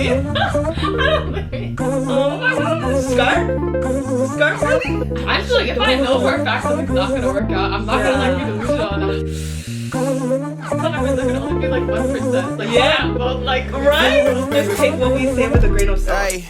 really? Oh my god. Scarf really? I feel like if I know for a fact something's not gonna work out, I'm not gonna like be delusional enough. Sometimes it can only be like 1%. Like Yeah. but like Right? Just take what we say with a grain of salt. Hey,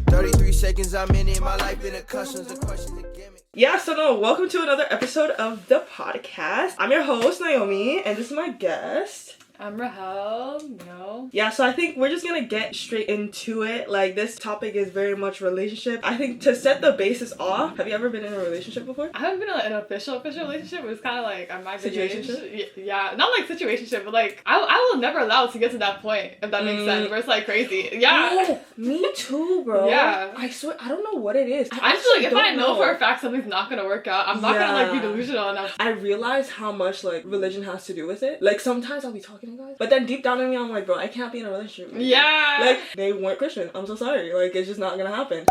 33 seconds I'm in it, my life been a customs, the questions, the gimmicks. Yeah, so no, welcome to another episode of the podcast. I'm your host, Naomi, and this is my guest. I'm Rahel. No. Yeah, so I think we're just gonna get straight into it. Like, this topic is very much relationship. I think to set the basis off, have you ever been in a relationship before? I haven't been in an official relationship. It was kind of like I might be Situationship? Yeah, not like situationship, but like I will never allow it to get to that point, if that makes sense. Where it's like crazy. Yeah. Oh, me too, bro. Yeah. I swear, I don't know what it is. I feel like if I know for a fact something's not gonna work out, I'm not gonna like be delusional enough. I realize how much like religion has to do with it. Like, sometimes I'll be talking to guys, but then deep down in me I'm like, bro, I can't be in a relationship with you. Yeah. Like, they weren't Christian. I'm so sorry. Like, it's just not gonna happen.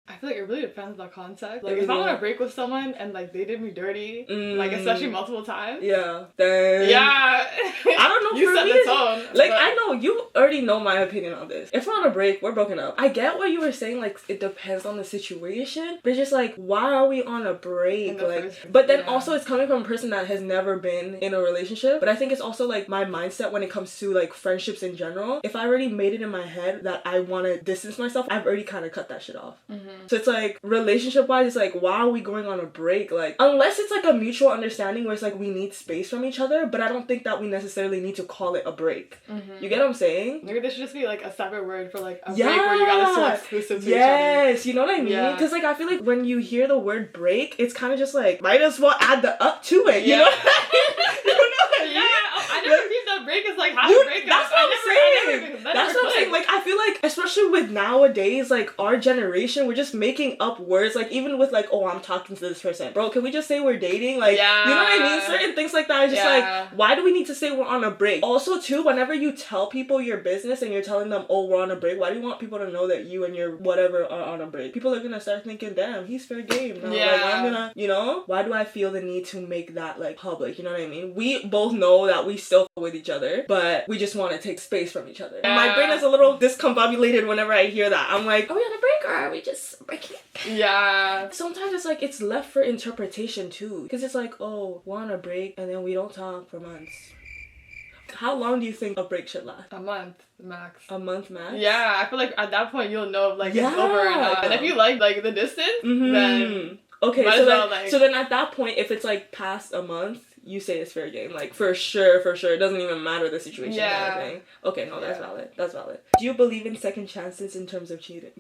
I feel like it really depends on the context. Like, if I want to break with someone and like they did me dirty, like especially multiple times. Yeah. Then Yeah. I don't know. You for set me, the tone. like, but- I know you already know my opinion on this. If we're on a break, we're broken up. I get what you were saying. Like, it depends on the situation, but it's just like, why are we on a break? In the Like, first- but then yeah. also it's coming from a person that has never been in a relationship. But I think it's also like my mindset when it comes to like friendships in general. If I already made it in my head that I want to distance myself, I've already kind of cut that shit off. So it's like, relationship wise, it's like, why are we going on a break? Like, unless it's like a mutual understanding where it's like we need space from each other, but I don't think that we necessarily need to call it a break. You get what I'm saying? Maybe there should just be like a separate word for like a break where you gotta still exclusive to each other. Yes, you know what I mean? Yeah. Because like, I feel like when you hear the word break, it's kind of just like, might as well add the up to it, you Yeah. know? You know what I mean? Yeah, I never viewed that break as like how to Dude, break up. that's what I'm saying. That That's never what I'm saying. clicked. Like, I feel like, especially with nowadays, like our generation, we're just making up words. Like, even with like, oh, I'm talking to this person, bro. Can we just say we're dating? Like, Yeah. you know what I mean? Certain things like that. It's just Yeah. like, why do we need to say we're on a break? Also, too, whenever you tell people your business and you're telling them, oh, we're on a break, why do you want people to know that you and your whatever are on a break? People are gonna start thinking, damn, he's fair game. Now. Yeah. Like, I'm gonna, you know? Why do I feel the need to make that like public? You know what I mean? We both know that we still with each other, but we just want to take space from each other. Yeah. My brain is a little discombobulated whenever I hear that. I'm like, are we on a break or are we just breaking it? Yeah. Sometimes it's like it's left for interpretation too, because it's like, oh, we're on a break and then we don't talk for months. How long do you think a break should last? A month max. A month max? Yeah, I feel like at that point you'll know if like Yeah. it's over or not. And if you like the distance, then Okay, might so as then, well, like- so then at that point, if it's like past a month, you say it's fair game. Like, for sure. It doesn't even matter the situation. Yeah. Kind of thing. Okay, no, that's Yeah. valid. That's valid. Do you believe in second chances in terms of cheating?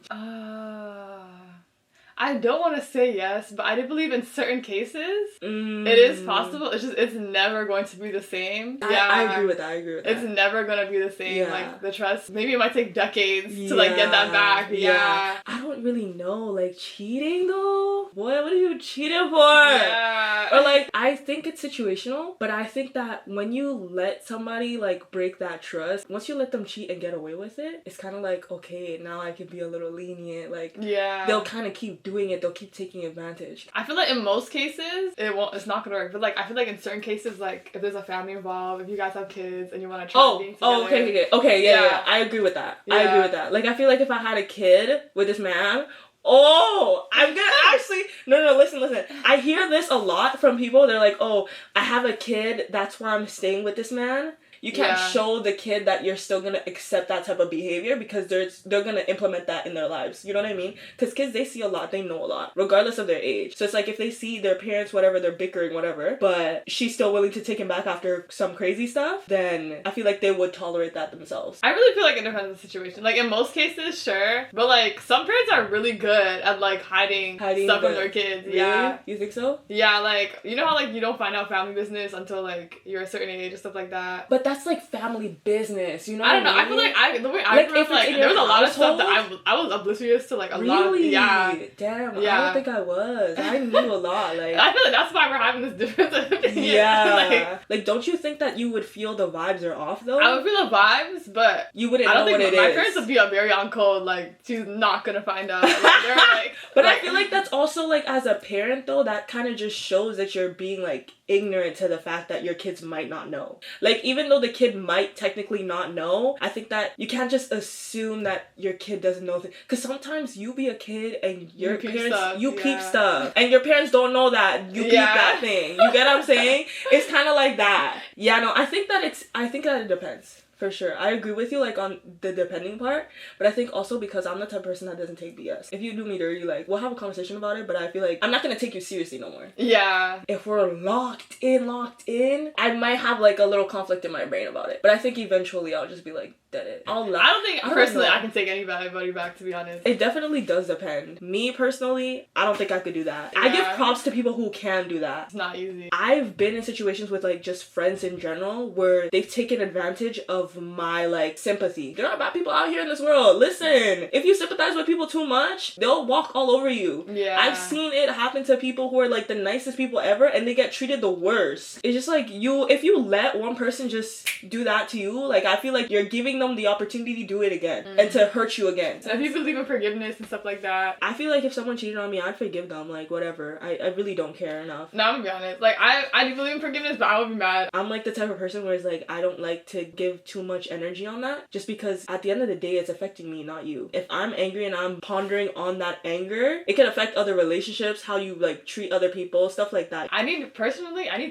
I don't want to say yes, but I do believe in certain cases it is possible. It's just it's never going to be the same. I agree with that. It's never gonna be the same. Yeah. Like the trust, maybe it might take decades to like get that back. Yeah. I don't really know. Like, cheating though? What are you cheating for? Yeah. Or like, I think it's situational, but I think that when you let somebody like break that trust, once you let them cheat and get away with it, it's kind of like, okay, now I can be a little lenient. Like, Yeah. they'll kind of keep doing it. They'll keep taking advantage. I feel like in most cases it's not gonna work. But like I feel like in certain cases, like if there's a family involved, if you guys have kids and you want to try being together. Okay, yeah, Yeah. I agree with that. Yeah. I agree with that. Like, I feel like if I had a kid with this man, oh, I'm gonna actually, no, listen. I hear this a lot from people. They're like, oh, I have a kid, that's why I'm staying with this man. You can't Yeah. show the kid that you're still gonna accept that type of behavior because they're gonna implement that in their lives. You know what I mean? Because kids, they see a lot, they know a lot, regardless of their age. So it's like if they see their parents, whatever, they're bickering, whatever, but she's still willing to take him back after some crazy stuff, then I feel like they would tolerate that themselves. I really feel like it depends on the situation. Like in most cases, sure, but like some parents are really good at like hiding stuff from the- their kids. Really? Yeah, You think so? yeah. Like you know how like you don't find out family business until like you're a certain age and stuff like that. But that's like family business, you know? I don't know. what I feel like the way I Like, grew if up, it's like in there was your a lot of stuff household? that I was oblivious to, like a lot. Of, Really? yeah. Damn, I Yeah. don't think I was. I knew a lot. Like, I feel like that's why we're having this difference of opinion. yeah. Like, don't you think that you would feel the vibes are off though? I would feel the vibes, but You wouldn't I don't know think what it my is. parents would be very on code. Like she's not gonna find out. Like, they're like, But I feel like that's also like as a parent though, that kind of just shows that you're being like ignorant to the fact that your kids might not know. Like, even though the kid might technically not know, I think that you can't just assume that your kid doesn't know things. Because sometimes you be a kid and your parents, you peep stuff. And your parents don't know that you peep that thing. You get what I'm saying? It's kind of like that. Yeah, no, I think that it depends. For sure. I agree with you, like, on the depending part, but I think also because I'm the type of person that doesn't take BS. If you do me dirty, like, we'll have a conversation about it, but I feel like I'm not gonna take you seriously no more. Yeah. If we're locked in, I might have, like, a little conflict in my brain about it. But I think eventually I'll just be like, dead it. I don't think, personally, I can take anybody back, to be honest. It definitely does depend. Me, personally, I don't think I could do that. Yeah. I give props to people who can do that. It's not easy. I've been in situations with, like, just friends in general where they've taken advantage of my, like, sympathy. There are bad people out here in this world. Listen, if you sympathize with people too much, they'll walk all over you. Yeah. I've seen it happen to people who are, like, the nicest people ever, and they get treated the worst. It's just like, if you let one person just do that to you, like, I feel like you're giving them the opportunity to do it again and to hurt you again. So if you believe in forgiveness and stuff like that, I feel like if someone cheated on me, I'd forgive them, like, whatever. I really don't care enough. No, I'm gonna be honest, like, I do believe in forgiveness, but I would be mad. I'm like the type of person where it's like, I don't like to give too much energy on that, just because at the end of the day, it's affecting me, not you. If I'm angry and I'm pondering on that anger, it can affect other relationships, how you, like, treat other people, stuff like that. I need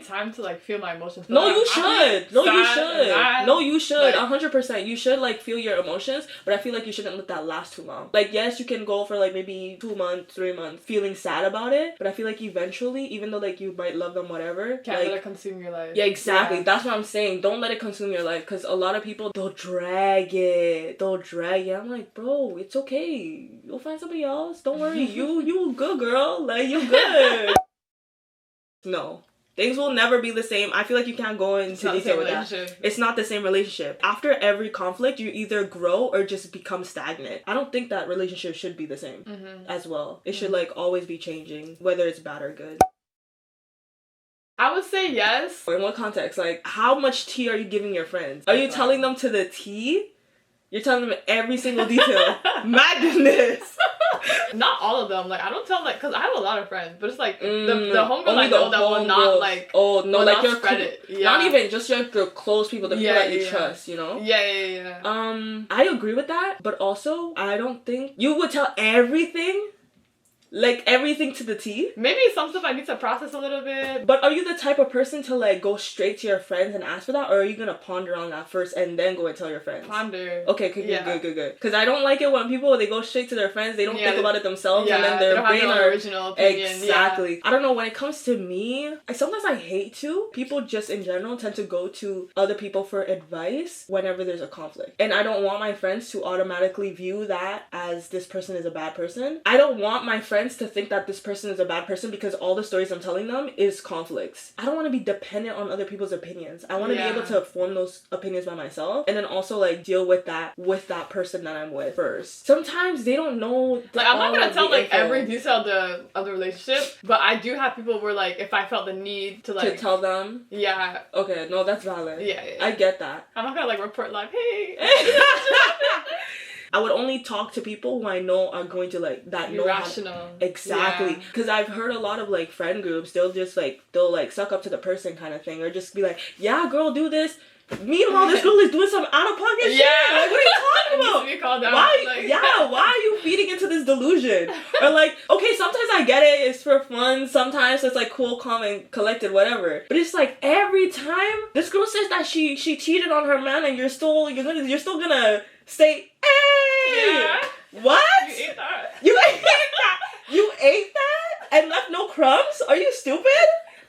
time to, like, feel my emotions. No, you should. No, you should. No, you should. Like, 100%. You should, like, feel your emotions, but I feel like you shouldn't let that last too long. Like, yes, you can go for, like, maybe 2 months, 3 months feeling sad about it, but I feel like eventually, even though, like, you might love them, whatever, can't like, let it consume your life. Yeah, exactly. Yeah. That's what I'm saying. Don't let it consume your life, because a lot of people, they'll drag it. I'm like, bro, it's okay. You'll find somebody else. Don't worry. You good, girl. Like, you good. No. Things will never be the same. I feel like you can't go into detail with that. It's not the same relationship. After every conflict, you either grow or just become stagnant. I don't think that relationship should be the same as well. It should, like, always be changing, whether it's bad or good. I would say yes. In what context? Like, how much tea are you giving your friends? Are you telling them to the T? You're telling them every single detail. My goodness. Not all of them. Like, I don't tell, like, because I have a lot of friends, but it's like the homegirl I know that will not, like, oh no, like, your spread it. Yeah. Not even just your close people, the people that you trust, you know? Yeah. I agree with that, but also I don't think you would tell everything. Like, everything to the T? Maybe some stuff I need to process a little bit. But are you the type of person to, like, go straight to your friends and ask for that? Or are you gonna ponder on that first and then go and tell your friends? Ponder. Okay, good. Because I don't like it when people, they go straight to their friends, they don't think about it themselves, and then their brain are... original opinion. Exactly. Yeah. I don't know, when it comes to me, sometimes I hate to. People just in general tend to go to other people for advice whenever there's a conflict. And I don't want my friends to automatically view that as this person is a bad person. I don't want my friends to think that this person is a bad person because all the stories I'm telling them is conflicts. I don't want to be dependent on other people's opinions. I want to be able to form those opinions by myself and then also, like, deal with that person that I'm with first. Sometimes they don't know. Like, I'm not gonna tell, like, every detail of the relationship, but I do have people where, like, if I felt the need to, like, to tell them. Yeah. Okay, no, that's valid. Yeah. I get that. I'm not gonna, like, report live, hey. I would only talk to people who I know are going to, like, that know rational. Exactly. Because I've heard a lot of, like, friend groups, they'll suck up to the person kind of thing, or just be like, yeah, girl, do this. Meanwhile, this girl is doing some out of pocket shit. Like, what are you talking about? Needs to be called out. Why are you feeding into this delusion? Or, like, okay, sometimes I get it, it's for fun. Sometimes it's, like, cool, calm, and collected, whatever. But it's like every time this girl says that she cheated on her man, and you're still gonna say, hey! Yeah. What? You ate that. You ate that? You ate that? And left no crumbs? Are you stupid?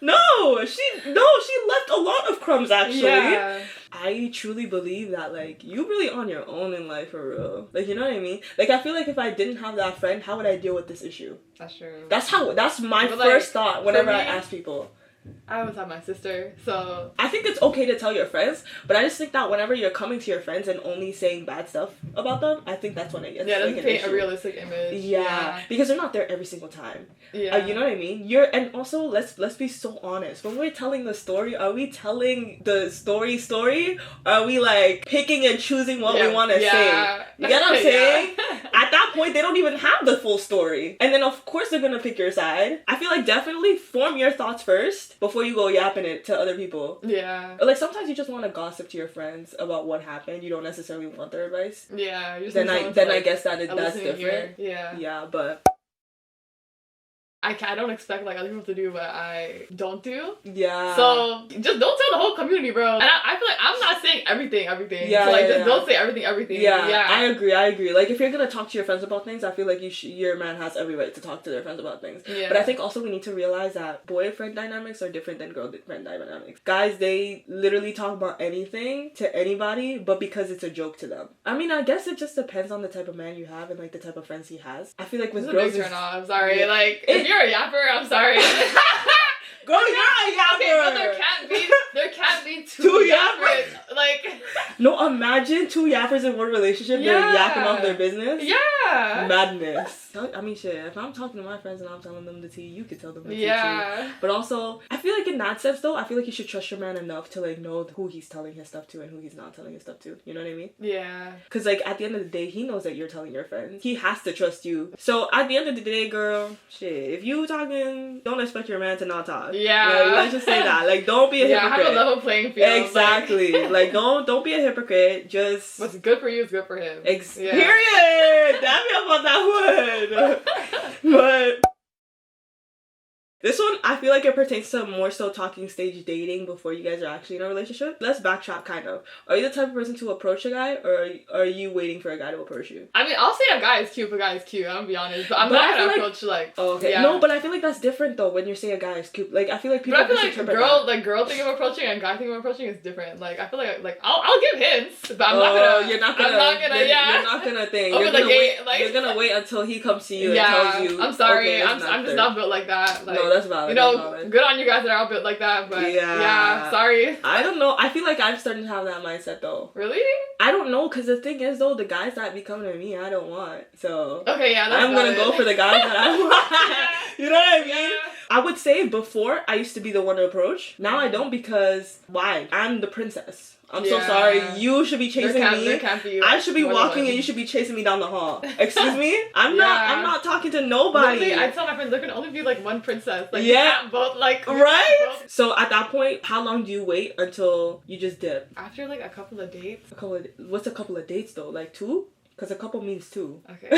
No, she left a lot of crumbs, actually. Yeah. I truly believe that, like, you really on your own in life, for real. Like, you know what I mean? Like, I feel like if I didn't have that friend, how would I deal with this issue? That's true. That's my first thought whenever I ask people. I always have my sister, so... I think it's okay to tell your friends, but I just think that whenever you're coming to your friends and only saying bad stuff about them, I think that's when it gets, yeah, like, doesn't paint a realistic image. Yeah, because they're not there every single time. Yeah. You know what I mean? And also, let's be so honest. When we're telling the story, are we telling the story? Are we, like, picking and choosing what we want to say? You get what I'm saying? At that that point, they don't even have the full story. And then, of course, they're gonna pick your side. I feel like definitely form your thoughts first before you go yapping it to other people. Yeah. Like, sometimes you just want to gossip to your friends about what happened. You don't necessarily want their advice. Yeah. Then I guess that's different. Here. Yeah. Yeah, but... I don't expect like other people to do what I don't do. Yeah. So just don't tell the whole community, bro. And I feel like I'm not saying everything. Yeah. So like just don't say everything. Yeah. I agree. Like if you're gonna talk to your friends about things, I feel like your man has every right to talk to their friends about things. Yeah. But I think also we need to realize that boyfriend dynamics are different than girlfriend dynamics. Guys, they literally talk about anything to anybody, but because it's a joke to them. I mean, I guess it just depends on the type of man you have and like the type of friends he has. I feel like with girls, turn off. I'm sorry. Yeah. Like if you're a yapper, I'm sorry. Girl, you're a yapper. Okay, but there can't be two yappers. Like, no, imagine two yappers in one relationship. Yeah. They're yapping off their business. Yeah. Madness. I mean, shit. If I'm talking to my friends and I'm telling them the tea, you could tell them the tea too. But also, I feel like in that sense though, I feel like you should trust your man enough to like know who he's telling his stuff to and who he's not telling his stuff to. You know what I mean? Yeah. Because like at the end of the day, he knows that you're telling your friends. He has to trust you. So at the end of the day, girl, shit. If you talking, don't expect your man to not talk. Yeah. Like, let's just say that. Like, don't be a hypocrite. Have a level playing field. Exactly. Like, don't be a hypocrite. Just what's good for you is good for him. Period. Damn me about that one. But this one, I feel like it pertains to more so talking stage dating before you guys are actually in a relationship. Let's backtrack kind of. Are you the type of person to approach a guy, or are you waiting for a guy to approach you? I mean, I'll say a guy is cute if a guy is cute, I'm gonna be honest. But I'm not gonna approach like... Oh, okay. Yeah. No, but I feel like that's different though when you say a guy is cute. Like, I feel like people misinterpret that. Girl thing of approaching and guy thing of approaching is different. Like, I feel like I'll give hints, but I'm not gonna... You're not gonna think. You're gonna wait until he comes to you and tells you... I'm sorry. Okay, I'm just not built like that. Like, no, that's valid. You know, good on you guys that are all built like that, but yeah, sorry. I don't know. I feel like I'm starting to have that mindset though. Really? I don't know, because the thing is though, the guys that be coming to me, I don't want. So okay, yeah, I'm gonna go for the guys that I want. You know what I mean? Yeah. I would say before I used to be the one to approach. Now I don't, because why? I'm the princess. I'm so sorry. You should be chasing me. I should be walking and you should be chasing me down the hall. Excuse me? I'm not talking to nobody. Literally, I tell my friends there can only be like one princess. Like you can't both like right? So at that point, how long do you wait until you just dip? After like a couple of dates. What's a couple of dates though? Like 2? Because a couple means 2. Okay.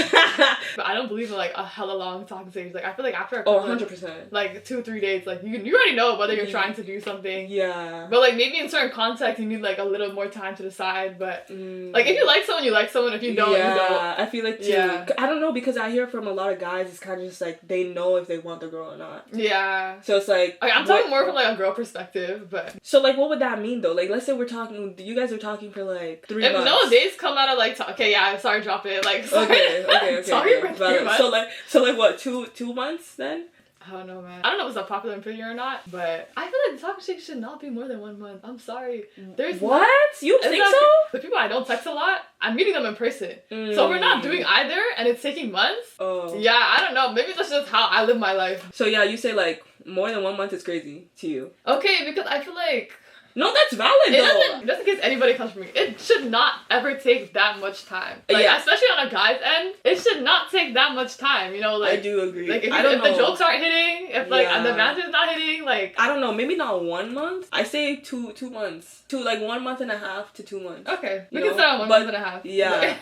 But I don't believe in like a hella long talking stage. Like I feel like after a couple 100%. Like 2-3 dates, like you already know whether you're trying to do something. Yeah. But like maybe in certain contexts you need like a little more time to decide. But like if you like someone, you like someone. If you don't, you don't. I feel like too. Yeah. I don't know, because I hear from a lot of guys, it's kind of just like they know if they want the girl or not. Yeah. So it's like I'm talking more from like a girl perspective, but. So like what would that mean though? Like let's say you guys are talking for like 3 months. If no dates come out of like okay, yeah, sorry, drop it. Like okay. Sorry for 3 months. So like what, 2 months then? I don't know, man. I don't know if it's a popular opinion or not, but I feel like the talking stage should not be more than 1 month. I'm sorry. There's what? You think so? The people I don't text a lot, I'm meeting them in person. So we're not doing either, and it's taking months. Oh. Yeah, I don't know. Maybe that's just how I live my life. So yeah, you say like more than 1 month is crazy to you. Okay, because I feel like. No, that's valid though. Just in case anybody comes for me, it should not ever take that much time. Like, especially on a guy's end, it should not take that much time. You know, like I do agree. Like if the jokes aren't hitting, if like the banter's not hitting, like I don't know, maybe not 1 month. I say 2 months. Like 1.5 months to 2 months. Okay, we can start on 1.5 months. Yeah.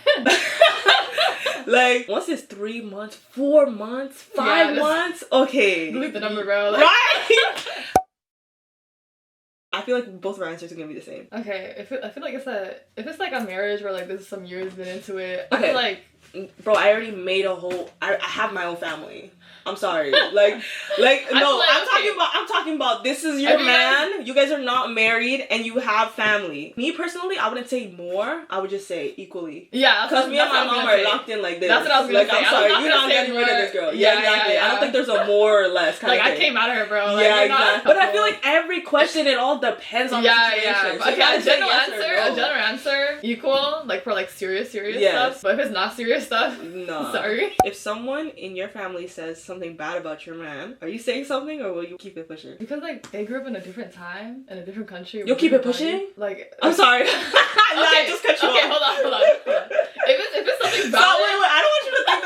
Like once it's 3 months, 4 months, 5 months. Okay. Delete the number, bro. Like, right. I feel like both of our answers are gonna be the same. Okay, I feel like if it's like a marriage where like there's some years been into it, I feel like, bro, I already made I have my own family. I'm sorry. Like no, I'm talking about this is your man. You guys are not married and you have family. Me personally, I wouldn't say more. I would just say equally. Yeah, because me and my mom are locked in like this. That's what I was gonna say. I'm sorry, you're not getting rid of this girl. Yeah, exactly. I don't think there's a more or less kind of thing. I came at her, bro. Like, yeah, exactly. But I feel like every question, it all depends on the situation. Yeah. So okay, a general answer, equal, like for like serious stuff. But if it's not serious stuff, no. Sorry. If someone in your family says something bad about your man, are you saying something or will you keep it pushing? Because like they grew up in a different time, in a different country. You'll keep it pushing? Like I'm sorry. I just cut you off. Okay, hold on. If it's something bad. Wait, I don't want you to think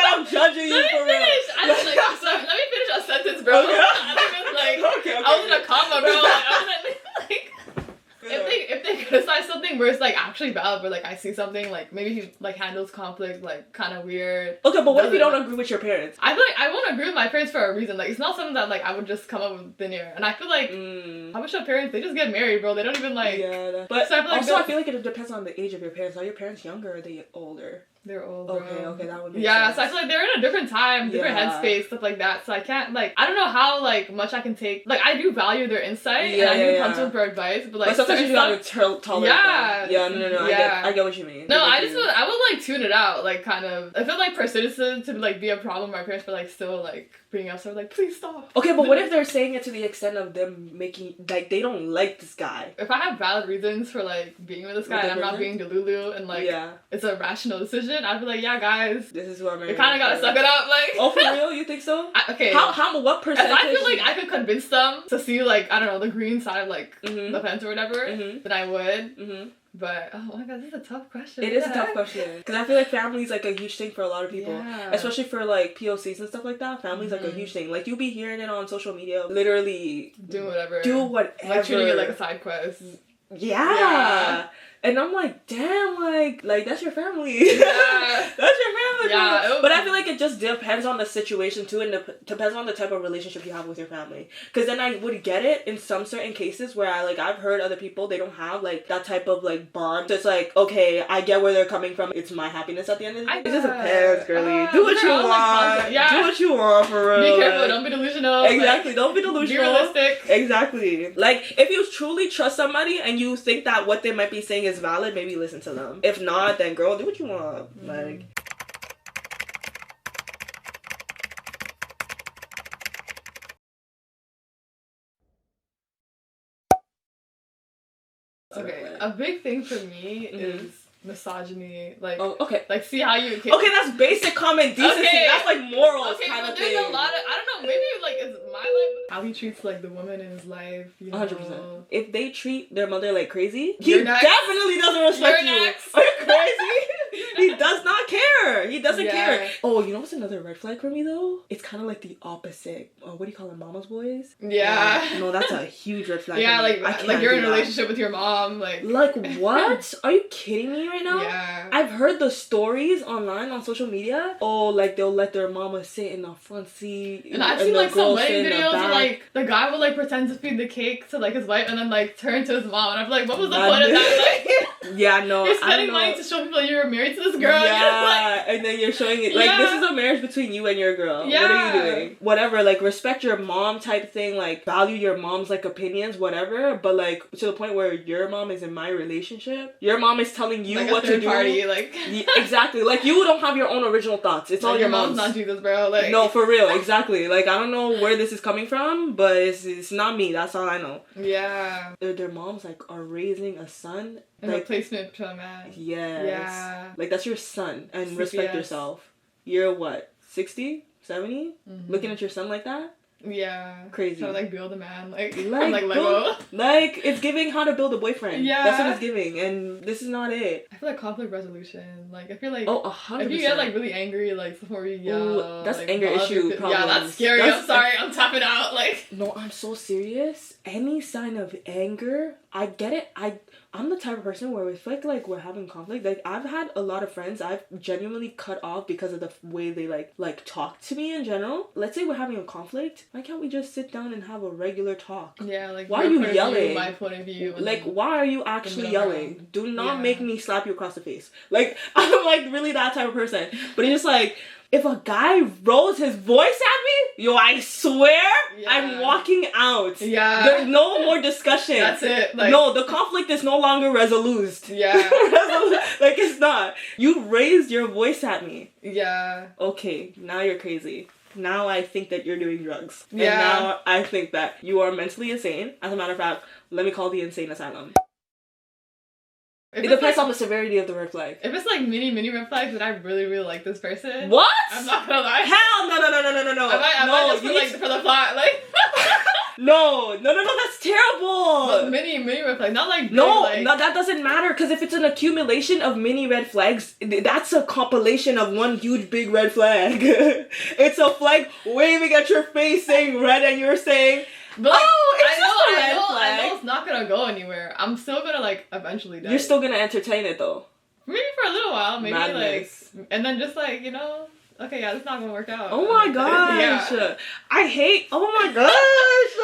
actually valid, but like I see something like maybe he like handles conflict like kind of weird. Okay, but what if you don't agree with your parents? I feel like I won't agree with my parents for a reason. Like it's not something that like I would just come up with thin air. And I feel like Habesha parents, they just get married, bro. They don't even like. Yeah, but so I feel like also I feel like it depends on the age of your parents. Are your parents younger or are they older? They're old, bro. Okay, that would make sense. So I feel like they're in a different time, different headspace, stuff like that. So I can't, like, I don't know how, like, much I can take. Like, I do value their insight, and I do come to them for advice, but, like, but sometimes you gotta tolerate them. Yeah, no, I get what you mean. No, I would, like, tune it out, like, kind of. I feel like for citizens to, like, be a problem with my parents, but, like, still, like, bringing up stuff, like, please stop. Okay, but what if they're saying it to the extent of them making, like, they don't like this guy? If I have valid reasons for, like, being with this guy, and I'm not being delulu, and, like, it's a rational decision, I'd be like, yeah, guys, this is what I'm. You kind of gotta suck it up, like. Oh, for real? You think so? Okay. What percentage? If I feel like I could convince them to see, like, I don't know, the green side of, like, the fence or whatever, then I would. But, oh my god, this is a tough question. It is a tough question. Because I feel like family's, like, a huge thing for a lot of people. Yeah. Especially for, like, POCs and stuff like that. Family's, like, a huge thing. Like, you'll be hearing it on social media. Literally. Do whatever. Like, treating it like a side quest. Yeah. And I'm like, damn, like that's your family. Yeah. That's your family. Yeah. But I feel like it just depends on the situation too, and depends on the type of relationship you have with your family. Because then I would get it in some certain cases where I've heard other people, they don't have like that type of like bond. So it's like, okay, I get where they're coming from. It's my happiness at the end of the day. It just depends, girly. Do what you want. Like, do what you want for real. Be careful. Don't be delusional. Exactly. Like, don't be delusional. Be realistic. Exactly. Like if you truly trust somebody and you think that what they might be saying is valid, maybe listen to them. If not, then girl, do what you want. Like. Okay, a big thing for me is misogyny. Like, oh, okay. Like, see how you. Okay, that's basic common decency. Okay. That's like morals kind of thing. There's a lot of, I don't know, maybe like it's my life. How he treats like the woman in his life. You know? 100%. If they treat their mother like crazy, he definitely doesn't respect you. Are you crazy? He does not care. He doesn't care. Oh, you know what's another red flag for me though? It's kind of like the opposite. What do you call it? Mama's boys? Yeah. No, that's a huge red flag. Yeah, like you're in a relationship with your mom. Like what? Are you kidding me right now? Yeah. I've heard the stories online on social media. Oh, like they'll let their mama sit in the front seat. And I've seen like some wedding videos where like the guy would like pretend to feed the cake to like his wife and then like turn to his mom. And I'm like, what was the point of that? Like, yeah, no. You're spending money to show people you were married to this girl. Yeah, and then you're showing it like this is a marriage between you and your girl. Yeah. What are you doing? Whatever, like respect your mom type thing, like value your mom's like opinions, whatever. But like to the point where your mom is in my relationship, your mom is telling you like what to do. Party, like exactly. Like you don't have your own original thoughts. It's all your mom's. Not Jesus, bro. Like no, for real, exactly. Like I don't know where this is coming from, but it's not me. That's all I know. Yeah. Their moms like are raising a son. And like, replacement to a man. Yes. Yeah. Like that's your son, and CPS. Respect yourself. You're what, 60, 70? Looking at your son like that? Yeah. Crazy. So like build a man, like Lego. Like it's giving how to build a boyfriend. Yeah. That's what it's giving, and this is not it. I feel like conflict resolution. Like I feel like 100%. If you get like really angry, like before you yell. Ooh, that's like, anger issue problems. Yeah, that's scary. I'm sorry. I'm tapping out. Like. No, I'm so serious. Any sign of anger, I get it. I'm the type of person where if like we're having conflict, like I've had a lot of friends I've genuinely cut off because of the way they like talk to me in general. Let's say we're having a conflict, why can't we just sit down and have a regular talk? Yeah, like why are you yelling? My point of view. Like why are you actually yelling? Do not make me slap you across the face. Like I'm like really that type of person. But it's just like if a guy rolls his voice at me, yo, I swear I'm walking out. Yeah. There's no more discussion. That's it. Like, no, the conflict is no longer resolved. Yeah. Like, it's not. You raised your voice at me. Yeah. Okay, now you're crazy. Now I think that you're doing drugs. Yeah. And now I think that you are mentally insane. As a matter of fact, let me call the insane asylum. It depends on the severity of the red flag. If it's like mini red flags, then I really, really like this person. What? I'm not gonna lie. Hell no. I might just put, like, for the plot, like. No, that's terrible. But mini red flag, not like. No, that doesn't matter because if it's an accumulation of mini red flags, that's a compilation of one huge big red flag. It's a flag waving at your face saying red and you're saying, but like, oh, it's I know, a red flag. I know it's not gonna go anywhere. I'm still gonna like eventually die. You're still gonna entertain it though. Maybe for a little while, maybe Madness. like, and then just like, you know, okay, yeah, this is not gonna work out. Oh my gosh. Yeah. I hate. Oh my gosh.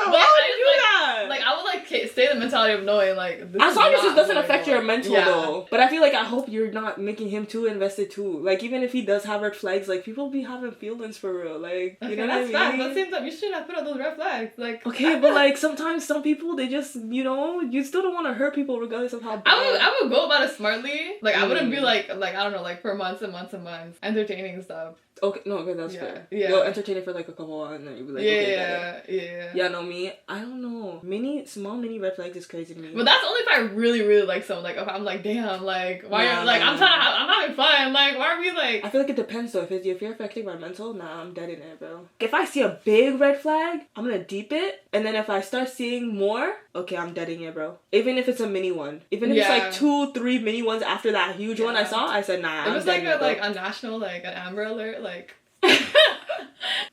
But Why I would you do that? Like I would like stay in the mentality of knowing like. This as long as it doesn't gonna affect go. your mental though. But I feel like I hope you're not making him too invested too. Like even if he does have red flags, like people be having feelings for real. Like Okay, you know that's what I mean? But at the same time, you shouldn't have put up those red flags. Like Okay, but like sometimes some people they just you still don't want to hurt people regardless of how bad. I would go about it smartly. Like I wouldn't be like I don't know, like for months and months and months entertaining stuff. Okay, no, okay, that's fair. Yeah. You'll entertain it for like a couple and then you'll be like, okay, Yeah. Yeah, no, me, I don't know. Small mini red flags is crazy to me. But that's only if I really, really like someone. Like if I'm like, damn, like why? I'm having fun. Like why are we like? I feel like it depends though. If you're affecting my mental, nah, I'm dead in it, bro. If I see a big red flag, I'm gonna deep it, and then if I start seeing more, okay, I'm dead in it, bro. Even if it's a mini one, even if it's like 2-3 mini ones after that huge one I saw, I said nah. It was like a national like an Amber Alert like.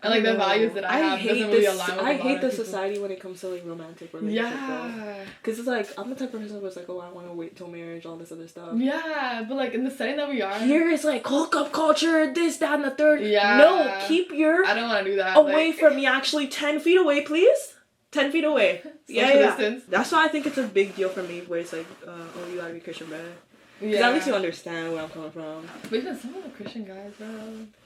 And like the values that I have doesn't really align with I hate the society when it comes to like romantic relationships. Yeah. Because it's like, I'm the type of person who's like, oh, I want to wait till marriage, all this other stuff. Yeah, but like in the setting that we are. Here is like hookup culture, this, that, and the third. Yeah. No, keep your... I don't want to do that. Away from me, actually 10 feet away, please. 10 feet away. Social distance. That's why I think it's a big deal for me, where it's like, oh, you gotta be Christian, bro. Because that makes you understand where I'm coming from. But even some of the Christian guys, bro.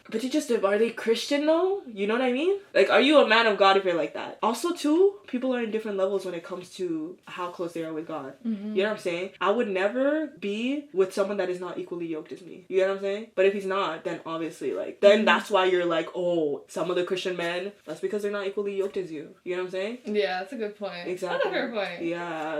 But are they Christian though? You know what I mean? Like, are you a man of God if you're like that? Also, too, people are in different levels when it comes to how close they are with God. Mm-hmm. You know what I'm saying? I would never be with someone that is not equally yoked as me. You know what I'm saying? But if he's not, then obviously, like, then that's why you're like, oh, some of the Christian men, that's because they're not equally yoked as you. You know what I'm saying? Yeah, that's a good point. Exactly. That's a fair point. Yeah.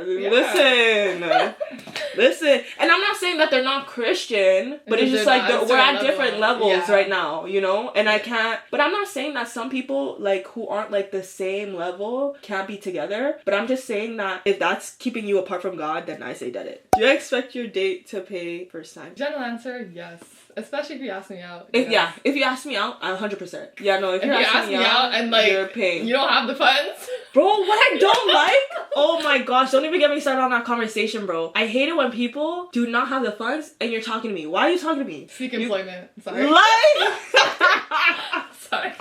Listen. And I'm not saying that they're not Christian, but it's just like we're at different levels right now, you know? And I can't, but I'm not saying that some people like who aren't like the same level can't be together, but I'm just saying that if that's keeping you apart from God, then I say dead it. Do you expect your date to pay first time? General answer, yes. Especially if you ask me out. If you ask me out, 100%. Yeah, no, if you ask me out and like you're paying. You don't have the funds. Bro, what I don't like? Oh my gosh, don't even get me started on that conversation, bro. I hate it when people do not have the funds and you're talking to me. Why are you talking to me? Seek employment. Sorry. Like Sorry.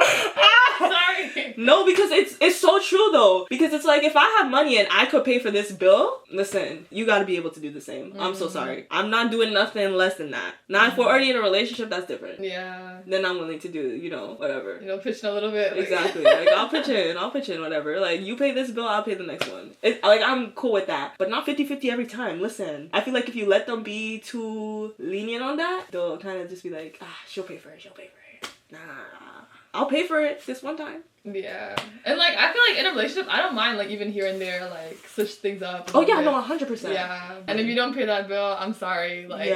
Sorry. No, because it's so true though. Because it's like if I have money and I could pay for this bill, listen, you gotta be able to do the same. I'm so sorry. I'm not doing nothing less than that. Now if we're already in a relationship, that's different. Yeah. Then I'm willing to do, whatever. Pitch in a little bit. Like. Exactly. Like I'll pitch in, whatever. Like you pay this bill, I'll pay the next one. Like I'm cool with that. But not 50-50 every time. Listen, I feel like if you let them be too lenient on that, they'll kind of just be like, she'll pay for it. Nah. I'll pay for it this one time. Yeah. And like I feel like in a relationship I don't mind like even here and there like switch things up. Oh yeah, no, 100%. Yeah. And if you don't pay that bill, I'm sorry. Like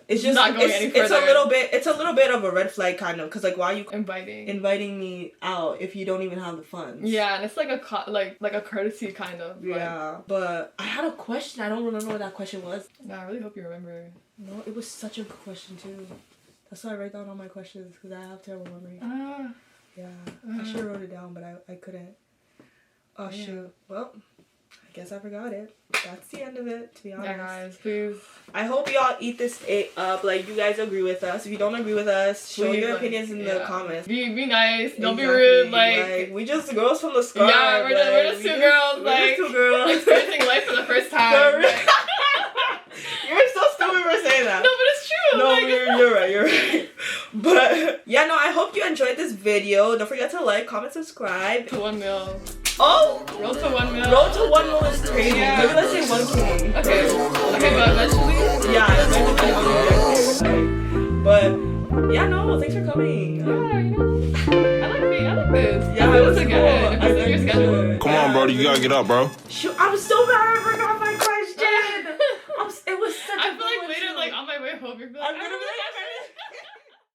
it's just not going any further. It's a little bit of a red flag kind of, because like why are you inviting me out if you don't even have the funds? Yeah, and it's like a courtesy kind of. Yeah. But I had a question. I don't remember what that question was. Nah, I really hope you remember. No, it was such a good question too. That's why I write down all my questions, because I have terrible memory. Yeah, I should have wrote it down, but I couldn't. Oh, yeah. Shoot. Well, I guess I forgot it. That's the end of it, to be honest. Yeah, guys, please. I hope y'all eat this up. Like, you guys agree with us. If you don't agree with us, show your opinions in the comments. Be nice. Don't be rude. Like, we just girls from the start. Yeah, we're just two girls. We're just two girls. Experiencing life for the first time. You're so stupid for saying that. No, but it's true. No, you're right. But yeah, no, I hope you enjoyed this video. Don't forget to like, comment, subscribe. To 1 mil. Oh! Road to 1 mil. Road to 1 mil is crazy. Yeah. Maybe let's say 1K. Okay, but eventually? Yeah, eventually. But yeah, no, thanks for coming. Yeah, I like this. Yeah, it was good. Good. It was your schedule. Come on, bro, you gotta get up, bro. Shoot, I'm so mad I forgot my question. It was such I feel like later, like on my way home, you're like, I'm gonna be like,